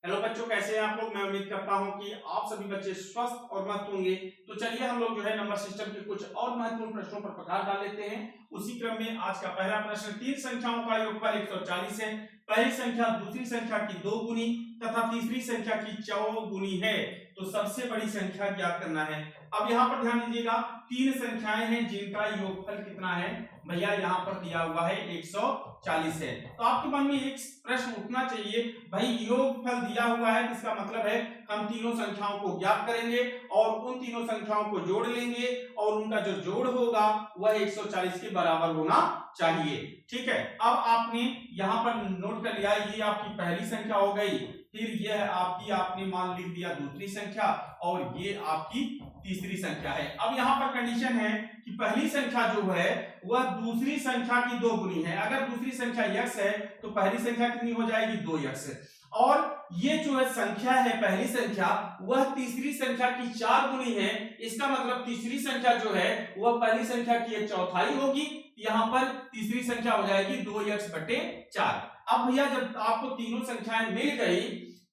Hello बच्चों, कैसे हैं आप लोग। मैं उम्मीद करता हूं कि आप सभी बच्चे स्वस्थ और मस्त होंगे। तो चलिए हम लोग जो है नंबर सिस्टम के कुछ और महत्वपूर्ण प्रश्नों पर प्रकाश डाल लेते हैं। उसी क्रम में आज का पहला प्रश्न, तीन संख्याओं का योगफल 140 है। पहली संख्या दूसरी संख्या की 2 गुनी तथा तीसरी संख्या की 4 गुनी है, तो सबसे बड़ी संख्या ज्ञात करना है। अब यहाँ पर ध्यान दीजिएगा, तीन संख्याएं हैं जिनका योगफल कितना है भैया, यहाँ पर दिया हुआ है 140 है। तो आपके मन में एक प्रश्न उठना चाहिए, भाई योगफल दिया हुआ है, इसका मतलब है हम तीनों संख्याओं को ज्ञात करेंगे और उन तीनों संख्याओं को जोड़ लेंगे और उनका जो जोड़ होगा वह 140 के बराबर होना चाहिए। ठीक है, अब आपने यहाँ पर नोट कर लिया, ये आपकी पहली संख्या हो गई, फिर यह आपकी आपने मान लिख दिया दूसरी संख्या और ये आपकी तीसरी संख्या है। अब यहाँ पर कंडीशन है कि पहली संख्या जो है वह दूसरी संख्या की 2 गुनी है। अगर दूसरी संख्या x है तो पहली संख्या कितनी हो जाएगी, 2x। और ये जो है संख्या है पहली संख्या, वह तीसरी संख्या की 4 गुनी है। इसका मतलब तीसरी संख्या जो है वह पहली संख्या की 1/4 होगी। यहाँ पर तीसरी संख्या हो जाएगी 2x/4। अब भैया जब आपको तीनों संख्याएं मिल गई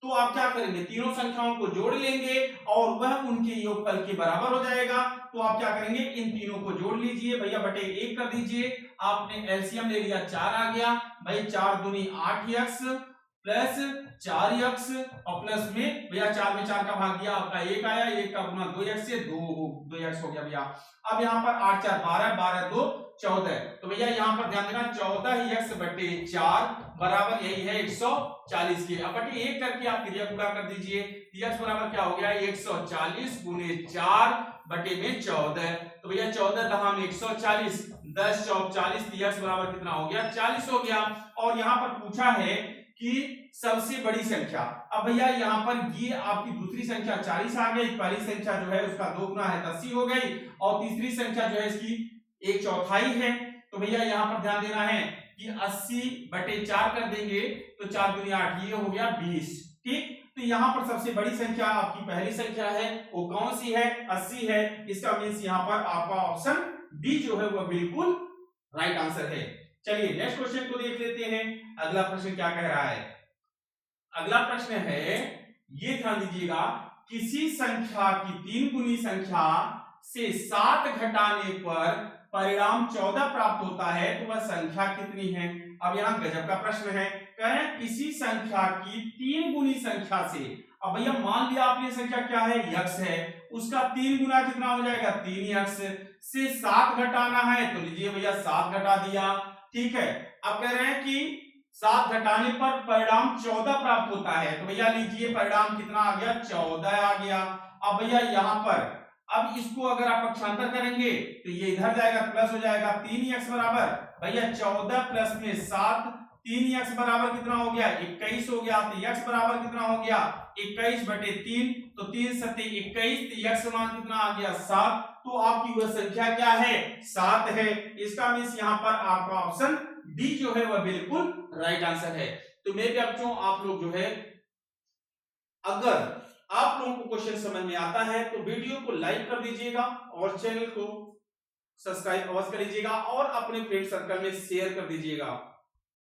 तो आप क्या करेंगे, तीनों संख्याओं को जोड़ लेंगे और वह उनके योगफल के बराबर हो जाएगा। तो आप क्या करेंगे, इन तीनों को जोड़ लीजिए भैया, बटे 1 कर दीजिए। आपने एलसीएम ले लिया, 4 आ गया भाई, 4 दूनी 8x प्लस 4x और प्लस में भैया 4 में 4 का भाग दिया, आपका 1 आया, 1 का गुना 2x से 2x हो गया भैया। अब यहाँ पर 8 4 12, 12 2 14। तो भैया यहाँ पर ध्यान देना, 14x/4 बराबर यही है 140 के। अब बटे 1 करके आप क्रिया पूरा कर दीजिए। x बराबर क्या हो गया, 140 गुने 4 बटे में 14। तो भैया 14 दहा में 140, 10 चौक 40, x बराबर कितना हो गया, 40 हो गया। और यहाँ पर पूछा है कि सबसे बड़ी संख्या। अब भैया यहाँ पर ये आपकी दूसरी संख्या 40 आ गई, पहली संख्या जो है उसका 2 गुना है 80 हो गई, और तीसरी संख्या जो है इसकी 1/4 है। तो भैया यहाँ पर ध्यान देना है कि 80/4 कर देंगे तो 4 दूनी 8, ये हो गया 20। ठीक, तो यहाँ पर सबसे बड़ी संख्या आपकी पहली संख्या है, वो कौन सी है, 80 है। इसका मीन्स यहाँ पर आपका ऑप्शन डी जो है वह बिल्कुल राइट आंसर है। चलिए नेक्स्ट क्वेश्चन को देख लेते हैं। अगला प्रश्न क्या कह रहा है, अगला प्रश्न है, ये ध्यान दीजिएगा, किसी संख्या की 3 गुनी संख्या से 7 घटाने पर परिणाम 14 प्राप्त होता है, तो वह संख्या कितनी है। अब यहाँ गजब का प्रश्न है, कह रहे हैं किसी संख्या की 3 गुनी संख्या से। अब भैया मान लिया आपने संख्या क्या है, x है, उसका 3 गुना कितना हो जाएगा, 3x से 7 घटाना है, तो लीजिए भैया 7 घटा दिया। ठीक है, अब कह रहे हैं कि 7 घटाने पर परिणाम 14 प्राप्त होता है, तो भैया लीजिए परिणाम कितना आ गया, 14 आ गया। अब भैया यहाँ पर अब इसको अगर आप पक्षांतर करेंगे तो ये इधर जाएगा, प्लस हो जाएगा 3x बराबर भैया 14 प्लस में 7, 3x बराबर कितना हो गया, 21 हो गया। तो x बराबर कितना हो गया, 21/3, तो 3 7 21, तो x मान कितना आ गया, 7। तो आपकी वह संख्या क्या है, 7 है। इसका मीन्स यहाँ पर आपका ऑप्शन डी जो है वह बिल्कुल राइट आंसर है। तो मेरे बच्चों आप लोग जो है, अगर आप लोगों को क्वेश्चन समझ में आता है तो वीडियो को लाइक कर दीजिएगा और चैनल को सब्सक्राइब अवश्य कर लीजिएगा और अपने फ्रेंड सर्कल में शेयर कर दीजिएगा।